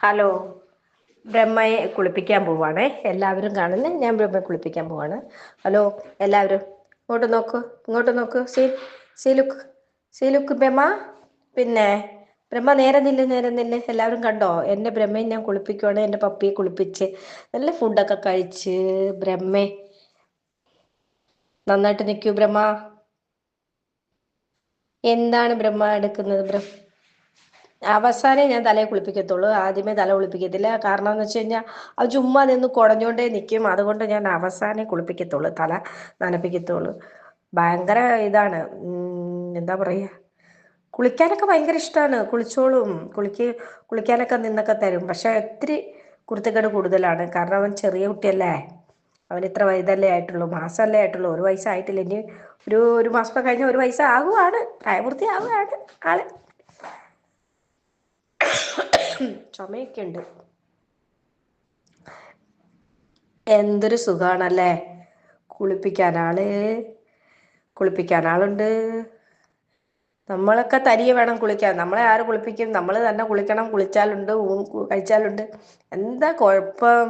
Hello. ബ്രഹ്മയെ കുളിപ്പിക്കാൻ പോവാണേ. എല്ലാവരും കാണുന്നേ, ഞാൻ ബ്രഹ്മയെ കുളിപ്പിക്കാൻ പോവാണ്. ഹലോ എല്ലാവരും, ഇങ്ങോട്ട് നോക്കൂ, ഇങ്ങോട്ട് നോക്കൂ. സീലുക്ക്, സീലുക്ക് ബ്രഹ്മ. പിന്നെ ബ്രഹ്മ, നേരെ നില്ല്, നേരെ നില്ല്. എല്ലാവരും കണ്ടോ, എന്റെ ബ്രഹ്മയെ ഞാൻ കുളിപ്പിക്കുവാണ്. എന്റെ പപ്പിയെ കുളിപ്പിച്ച് നല്ല ഫുഡൊക്കെ കഴിച്ച് ബ്രഹ്മേ നന്നായിട്ട് നിൽക്കൂ ബ്രഹ്മ. എന്താണ് ബ്രഹ്മ എടുക്കുന്നത്? അവസാനം ഞാൻ തലയെ കുളിപ്പിക്കത്തുള്ളൂ, ആദ്യമേ തല കുളിപ്പിക്കത്തില്ല. കാരണം എന്ന് വെച്ച് കഴിഞ്ഞാൽ അത് ചുമ്മാ നിന്ന് കുടഞ്ഞോണ്ടേ നിൽക്കും. അതുകൊണ്ട് ഞാൻ അവസാനം കുളിപ്പിക്കത്തുള്ളൂ, തല നനപ്പിക്കത്തുള്ളൂ. ഭയങ്കര ഇതാണ്, എന്താ പറയുക, കുളിക്കാനൊക്കെ ഭയങ്കര ഇഷ്ടമാണ്. കുളിച്ചോളും, കുളിക്കാനൊക്കെ നിന്നൊക്കെ തരും. പക്ഷെ ഒത്തിരി കുരുത്തക്കേട് കൂടുതലാണ്. കാരണം അവൻ ചെറിയ കുട്ടിയല്ലേ. അവൻ ഇത്ര വയതല്ലേ ആയിട്ടുള്ളൂ, മാസമല്ലേ ആയിട്ടുള്ളൂ, ഒരു വയസ്സായിട്ടില്ല. ഇനി ഒരു മാസമൊക്കെ കഴിഞ്ഞ് ഒരു വയസ്സാകുവാണ്, പ്രായപൂർത്തി ആവുകയാണ് ആള്. ചുമയൊക്കെ ഉണ്ട്. എന്തൊരു സുഖാണല്ലേ കുളിപ്പിക്കാൻ കുളിപ്പിക്കാൻ ആളുണ്ട്. നമ്മളൊക്കെ തനിയെ വേണം കുളിക്കാൻ. നമ്മളെ ആര് കുളിപ്പിക്കും? നമ്മൾ തന്നെ കുളിക്കണം. കുളിച്ചാലുണ്ട്, കഴിച്ചാലുണ്ട്. എന്താ കുഴപ്പം?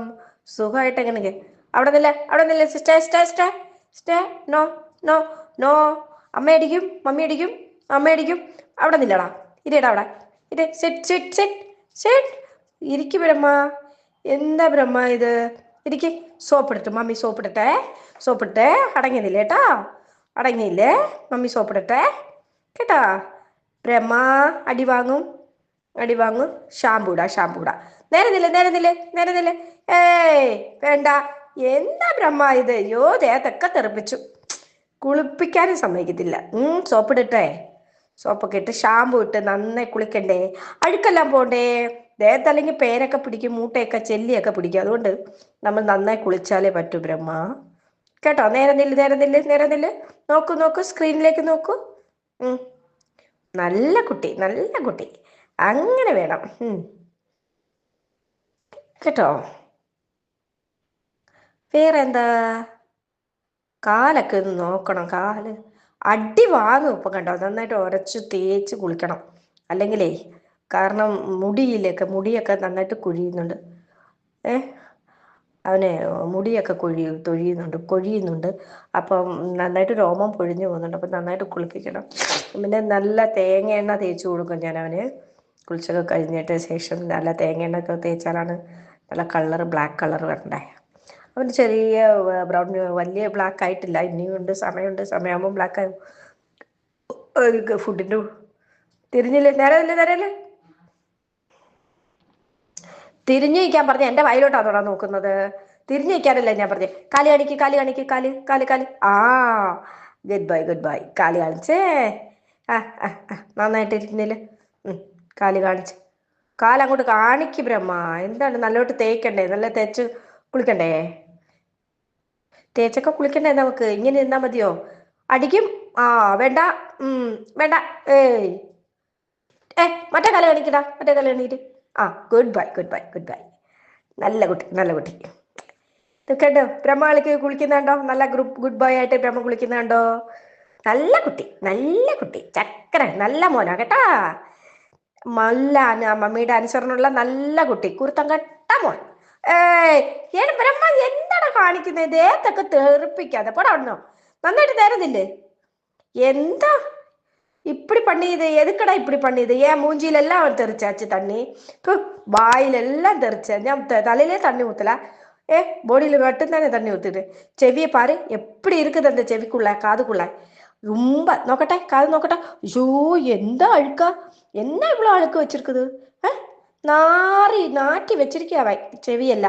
സുഖമായിട്ട് എങ്ങനെ? അവിടെ നില്ല, അവിടെ നില്ല. Stay stay stay stay. No no no. അമ്മ അടിക്കും, മമ്മി അടിക്കും, അമ്മ അടിക്കും. അവിടെ നില്ലടാ, ഇരിടാ അവിടെ. ഇത് സിറ്റ് സിറ്റ് സിറ്റ് സിറ്റ്. ഇരിക്കു ബ്രഹ്മ. എന്താ ബ്രഹ്മ ഇത്? ഇരിക്ക്. സോപ്പിടട്ടെ, മമ്മി സോപ്പിടട്ടെ. സോപ്പിട്ടെ. അടങ്ങിയില്ലേ കേട്ടാ, അടങ്ങിയില്ലേ? മമ്മി സോപ്പിടട്ടെ കേട്ടാ. ബ്രഹ്മ അടി വാങ്ങും, അടി വാങ്ങും. ഷാമ്പൂടാ, ഷാമ്പൂടാ. നേരെ നില്ല്, നേരെ നില്ല്, നേരെ നില്ല്. ഏയ് വേണ്ട. എന്താ ബ്രഹ്മ ഇത്? യോ, ദേഹത്തൊക്കെ തെറിപ്പിച്ചു. കുളിപ്പിക്കാനും സമ്മതിക്കത്തില്ല. സോപ്പിടട്ടെ. സോപ്പൊക്കെ ഇട്ട് ഷാമ്പു ഇട്ട് നന്നായി കുളിക്കണ്ടേ, അഴുക്കെല്ലാം പോണ്ടേ ദേഹത്ത്. അല്ലെങ്കിൽ പേരൊക്കെ പിടിക്കും, മൂട്ടയൊക്കെ ചെല്ലിയൊക്കെ പിടിക്കും. അതുകൊണ്ട് നമ്മൾ നന്നായി കുളിച്ചാലേ പറ്റൂ ബ്രഹ്മ കേട്ടോ. നേരെ നില്ല്, നേരെ നില്ല്, നേരെ നില്ല്. നോക്കൂ, നോക്കൂ, സ്ക്രീനിലേക്ക് നോക്കൂ. നല്ല കുട്ടി, നല്ല കുട്ടി. അങ്ങനെ വേണം കേട്ടോ. വേറെന്താ? കാലൊക്കെ ഒന്ന് നോക്കണം. കാല് അടി വാങ്ങും. ഇപ്പൊ കണ്ടോ, നന്നായിട്ട് ഉരച്ച് തേച്ച് കുളിക്കണം. അല്ലെങ്കിലേ, കാരണം മുടിയൊക്കെ നന്നായിട്ട് കുഴിയുന്നുണ്ട്. ഏ അവനെ മുടിയൊക്കെ കൊഴിയുന്നുണ്ട്. അപ്പം നന്നായിട്ട് രോമം പൊഴിഞ്ഞു പോകുന്നുണ്ട്. അപ്പം നന്നായിട്ട് കുളിപ്പിക്കണം. പിന്നെ നല്ല തേങ്ങ എണ്ണ തേച്ച് കൊടുക്കും ഞാൻ അവന്. കുളിച്ചൊക്കെ കഴിഞ്ഞിട്ട് ശേഷം നല്ല തേങ്ങ എണ്ണ ഒക്കെ തേച്ചാലാണ് നല്ല കളർ, ബ്ലാക്ക് കളർ വരണ്ടേ. അവന് ചെറിയ ബ്രൗൺ, വലിയ ബ്ലാക്ക് ആയിട്ടില്ല. ഇനിയുണ്ട്, സമയമുണ്ട്. സമയമാകുമ്പോൾ ബ്ലാക്ക് ആകും. ഫുഡിൻ്റെ തിരിഞ്ഞില്ലേ, നേരെ ഇല്ലേ, നേരെ. തിരിഞ്ഞു നിൽക്കാൻ പറഞ്ഞ എൻ്റെ വായിലോട്ടാണോടാ നോക്കുന്നത്? തിരിഞ്ഞു നിൽക്കാനല്ലേ ഞാൻ പറഞ്ഞേ. കാല് കാണിക്ക്, കാല് കാണിക്ക്, കാല് കാല് കാല്. Good bye, good bye. കാല് കാണിച്ചേ. ആ ആ ആ, നന്നായിട്ട് ഇരിക്കുന്നില്ല. കാല് കാണിച്ച്. കാലങ്ങോട്ട് കാണിക്ക് ബ്രഹ്മ. എന്താണ്, നല്ലോട്ട് തേക്കണ്ടേ? നല്ല തേച്ച് കുളിക്കണ്ടേ? തേച്ചൊക്കെ കുളിക്കണ്ടേ നമുക്ക്? ഇങ്ങനെ നിന്നാ മതിയോ? അടിക്കും. വേണ്ട. വേണ്ട. ഏയ് മറ്റേ കാല് കാണിക്കടാ, മറ്റേ കാല് കാണിക്കിട്ട്. Goodbye, goodbye, goodbye. നല്ല കുട്ടി, നല്ല കുട്ടി. കേട്ടോ, ബ്രഹ്മ കുളിക്കുന്നുണ്ടോ? നല്ല ഗുഡ് ബോയ് ആയിട്ട് ബ്രഹ്മ കുളിക്കുന്നുണ്ടോ? നല്ല കുട്ടി, നല്ല കുട്ടി. ചക്കര നല്ല മോനാ കേട്ടാ. നല്ല മമ്മിയുടെ അനുസരണമുള്ള നല്ല കുട്ടി, കുരുത്തം കെട്ട മോൻ. ബ്രഹ്മ എന്താണ് കാണിക്കുന്നത്? ദേഹത്തൊക്കെ തെറിപ്പിക്കാതെ പോടാ അവിടുന്ന്. നന്നായിട്ട് തരുന്നില്ലേ? എന്താ இப்படி பண்ணியது? எதுக்கடா இப்படி பண்ணியது? ஏன் மூஞ்சியிலெல்லாம் தெரிச்சாச்சு தண்ணி, வாயிலெல்லாம் தெரிச்சேன். ഞാൻ തലയിലേ தண்ணி ஊத்தல, ബോഡിയിൽ மட்டும்தானே தண்ணி ஊத்துது. ചെവിയെ പാரு எப்படி இருக்குது அந்த ചെവിക്കുള്ള, காதுக்குள்ள. ரொம்ப നോക്കട്ടെ, കാത് നോക്കട്ടെ. ஐயோ, എന്താ അഴുക്കാ, എന്നാ ഇவ்வளோ അഴുക്ക് വെച്ചിരിക്കുന്നത്? നാറ്റി വെച്ചിരിക്കാവ ചെവിയല്ല,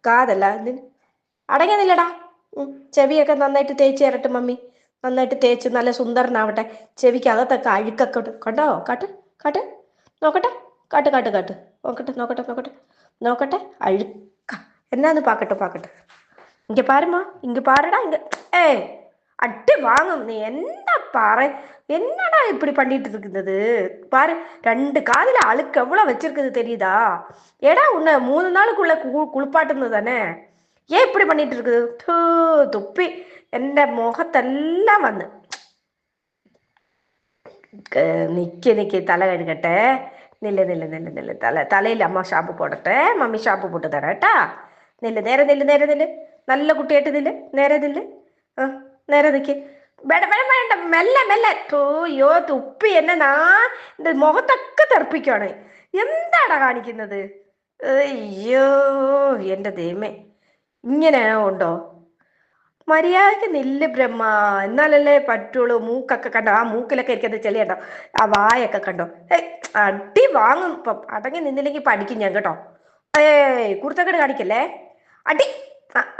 കാതല്ല. അടങ്ങുന്നില്ലടാ. ചെവിയൊക്കെ നന്നായിട്ട് തേച്ച് തരട്ടെ മമ്മി. നന്നായിട്ട് തേച്ച് നല്ല സുന്ദരനാവട്ടെ. ചെവിക്കകത്തൊക്കെ അഴുക്കൊക്കെ കണ്ടോ? കാട്ട്, കാട്ട്, നോക്കട്ടെ. കാട്ട്, കാട്ട്, കാട്ട്. നോക്കട്ടെ, നോക്കട്ടെ, നോക്കട്ടെ, നോക്കട്ടെ. അഴുക്ക എന്നാന്ന് പാക്കട്ടെ, പാക്കട്ടെ. ഇങ്ങ പാരുമാ, ഇങ്ങ പാരടാ, ഇങ്ങ. അടി വാങ്ങും നീ. എന്താ പാറ, என்னடா இப்படி பண்ணிட்டு இருக்குது பாரு. 2 காதுல அழுக்கு எவ்வளவு வச்சிருக்குது தெரியுதா? ஏடா உன்னை 3 நாளுக்குள்ள குளிப்பாட்டுனது தானே, ஏன் இப்படி பண்ணிட்டு இருக்குது? തുപ്പി എൻ്റെ മുഖത്തെല്ലാം വന്ന്. നിക്ക് നിക്ക്, തല കഴുകട്ടെ. നില്ല് നില്ല് നില്ല് നില്ല് തലയിൽ അമ്മ ഷാമ്പു പോടട്ടെ, മമ്മി ഷാമ്പു പോട്ട് തരാം കേട്ടാ. നില്ല്, നേരെ നില്ല്, നേരെ നില്ല്. നല്ല കുട്ടിയായിട്ട് നില്ല്, നേരെ നില്ല്. ആ, നേരെ നിൽക്ക്. വേണ്ട വേണ്ട വേണ്ട, മെല്ലെ മെല്ലെ. യോ തുപ്പി എന്നെ മുഖത്തൊക്കെ തെറിപ്പിക്കുവാണ്. എന്താടാ കാണിക്കുന്നത്? അയ്യോ എന്റെ ദൈവമേ, ഇങ്ങനെ ഉണ്ടോ? മര്യാദക്ക് നില്ല് ബ്രഹ്മ, എന്നാലല്ലേ പറ്റുള്ളൂ. മൂക്കൊക്കെ കണ്ടോ? ആ മൂക്കിലൊക്കെ ഇരിക്കുന്നത് ചെളിയുണ്ടോ? ആ വായൊക്കെ കണ്ടോ? ഏയ്, അടി വാങ്ങും ഇപ്പം. അടങ്ങി നിന്നില്ലെങ്കിൽ പഠിക്കും ഞാൻ കേട്ടോ. കുർത്തക്കേട് കാണിക്കല്ലേ. അടി.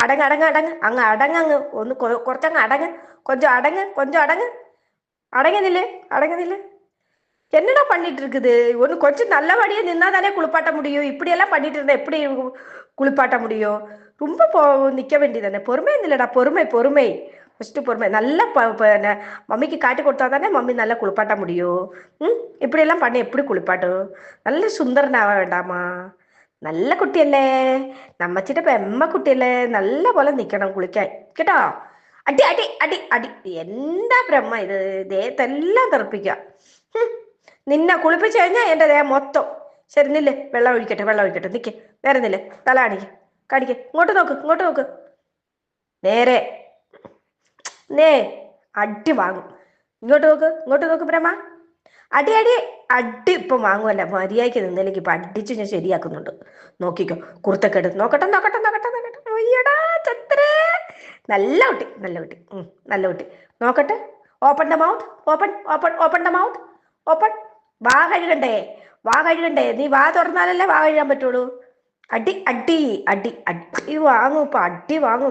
അടങ്ങ് അടങ്ങ് അടങ്ങ്, അങ്ങ് അടങ്ങ്, ഒന്ന് കുറച്ചങ്ങ് അടങ്ങ്, കൊഞ്ചം അടങ്ങ്, കൊഞ്ചം അടങ്ങ്. അടങ്ങി നില്ല്, അടങ്ങി നില്ല്. என்னடா பண்ணிட்டு இருக்குது? ஒன்று கொஞ்சம் நல்லபடியா நின்னா தானே குளிப்பாட்ட முடியும். இப்படியெல்லாம் பண்ணிட்டு இருந்தா எப்படி குளிப்பாட்ட முடியும்? ரொம்ப நிக்க வேண்டியதானே. பொறுமை இல்லடா, பொறுமை பொறுமை. ஃபஸ்ட்டு பொறுமை. நல்லா மம்மிக்கு காட்டி கொடுத்தா தானே மம்மி நல்லா குளிப்பாட்ட முடியும். ம், இப்படியெல்லாம் பண்ணி எப்படி குளிப்பாட்டும்? நல்ல സുന്ദരനാവാൻ വേണ്ടാമാ. നല്ല കുട്ടിയല്ലേ, നമ്മച്ചിട്ട് പെമ്മ കുട്ടിയല്ലേ, നല്ല പോലെ നിൽക്കണം കുളിക്കാൻ കേട്ടോ. അടി അടി അടി അടി. എന്താ ബ്രഹ്മ ഇത്? ദേഹത്തെല്ലാം തെറിപ്പിക്കുക. നിന്നെ കുളിപ്പിച്ചു കഴിഞ്ഞാൽ എൻ്റെ ദേഹം മൊത്തം. ശരി നില്ല്, വെള്ളം ഒഴിക്കട്ടെ, വെള്ളം ഒഴിക്കട്ടെ. നിൽക്ക്, നേരെ നില്ല്. തല കാണിക്ക്, കാണിക്ക്. ഇങ്ങോട്ട് നോക്ക്, ഇങ്ങോട്ട് നോക്ക്. നേരെ നേ. അടി വാങ്ങും. ഇങ്ങോട്ട് നോക്ക്, ഇങ്ങോട്ട് നോക്ക് ബ്രഹ്മ. അടി അടി അടി ഇപ്പം വാങ്ങുമല്ല. മര്യാദയ്ക്ക് നിന്നില്ലെങ്കിൽ ഇപ്പം അടിച്ച് ഞാൻ ശരിയാക്കുന്നുണ്ട്. നോക്കിക്കോ, കുർത്തക്കെട്. നോക്കട്ടെ നോക്കട്ടെ നോക്കട്ടെ നോക്കട്ടെ. അയ്യടാ ചത്രേ. നല്ല കുട്ടി, നല്ല കുട്ടി, നല്ല കുട്ടി. നോക്കട്ടെ. Open the mouth, open open open the mouth, open. വാ കഴുകണ്ടേ, വാ കഴുകണ്ടേ. നീ വാ തുറന്നാലല്ലേ വാ കഴുകാൻ പറ്റുള്ളൂ. അടി അടി അടി അടി വാങ്ങും, ഇപ്പൊ അടി വാങ്ങും.